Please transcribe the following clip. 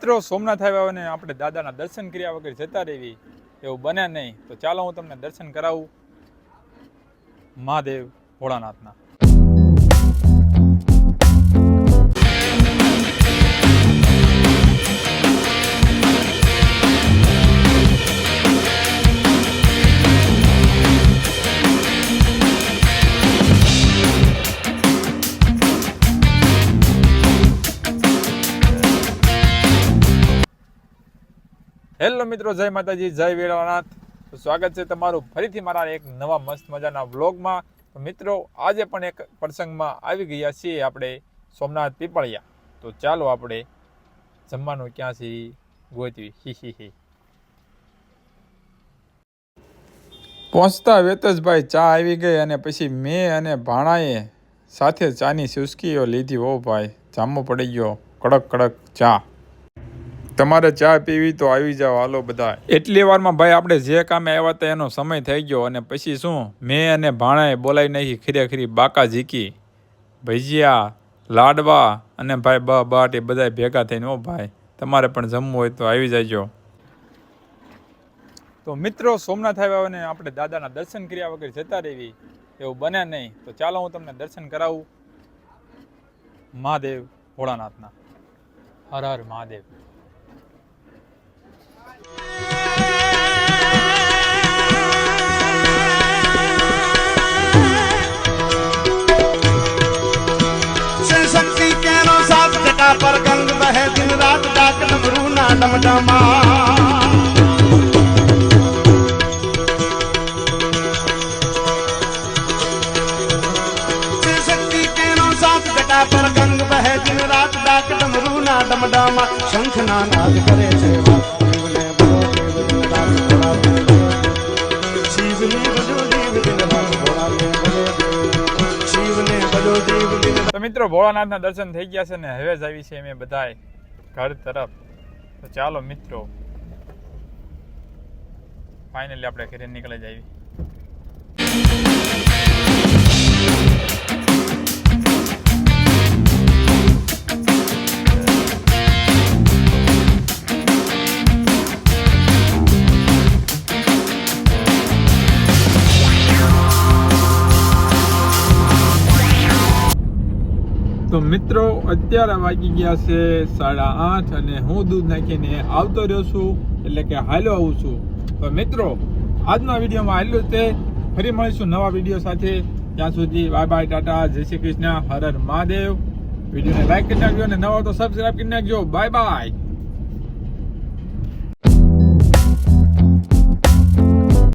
મિત્રો સોમનાથ આવ્યા અને આપણે દાદાના દર્શન કર્યા વગર જતા રહેવી એવું બને નહીં. તો ચાલો હું તમને દર્શન કરાવું મહાદેવ ભોળાનાથના. હેલો મિત્રો, જય માતાજી, જય વેળાનાથ. તો સ્વાગત છે તમારું ફરીથી મારા એક નવા મસ્ત મજાના વ્લોગમાં. તો મિત્રો આજે પણ એક પ્રસંગમાં આવી ગયા છીએ આપણે સોમનાથ પીપળિયા. તો ચાલો આપણે જમવાનું ક્યાંથી ગોતવી. હી પહોંચતા વેતસભાઈ ચા આવી ગઈ અને પછી મેં અને ભાણાએ સાથે ચાની ચુસ્કીઓ લીધી. ઓ ભાઈ, જામો પડી ગયો, કડક કડક ચા. તમારે ચા પીવી તો આવી જાઓ, હાલો બધા. એટલી વારમાં ભાઈ આપણે જે કામે આવ્યા હતા એનો સમય થઈ ગયો અને પછી શું, મેં અને ભાણાએ બોલાવી નાખી ખીરી બાકા ઝીકી, ભજીયા, લાડવા અને ભાઈ બાટી બધા ભેગા થઈને. ઓ ભાઈ, તમારે પણ જમવું હોય તો આવી જાયજો. તો મિત્રો સોમનાથ આવ્યા અને આપણે દાદાના દર્શન કર્યા વગર જતા રહેવી એવું બને નહીં. તો ચાલો હું તમને દર્શન કરાવું મહાદેવ ભોળાનાથના. હર હર મહાદેવ. पर गंग बहे दिन रात डाक डमरू ना डमडमा शक्ति केनो साथ जटा पर गंग बहे दिन रात डाक डमरू ना डमडमा शंख ना नाद करे છે શિવને બજો દેવ દિન રાત ભોળા શિવને બજો દેવ દિન રાત ભોળા શિવને બજો દેવ દિન. તો મિત્રો ભોળાનાથના દર્શન થઈ ગયા છે ને હવે જ આવી છે અમે બધાય ઘર તરફ. તો ચાલો મિત્રો ફાઇનલી આપણે ઘરે નીકળી જઈએ. તો મિત્રો અત્યારે વાગી ગયા છે 8:30 અને હું દૂધ નાખીને આવતો રહ્યો છું, એટલે કે હાલ્યો આવું છું. તો મિત્રો આજના વિડીયોમાં હાલ્યો છે. ફરી મળીશું નવા વિડીયો સાથે. ત્યાં સુધી બાય બાય, ટાટા, જય શ્રી કૃષ્ણ, હર હર મહાદેવ. વિડીયોને લાઈક કરી નાખજો અને નવા તો સબસ્ક્રાઈબ કરી નાખજો. Bye bye.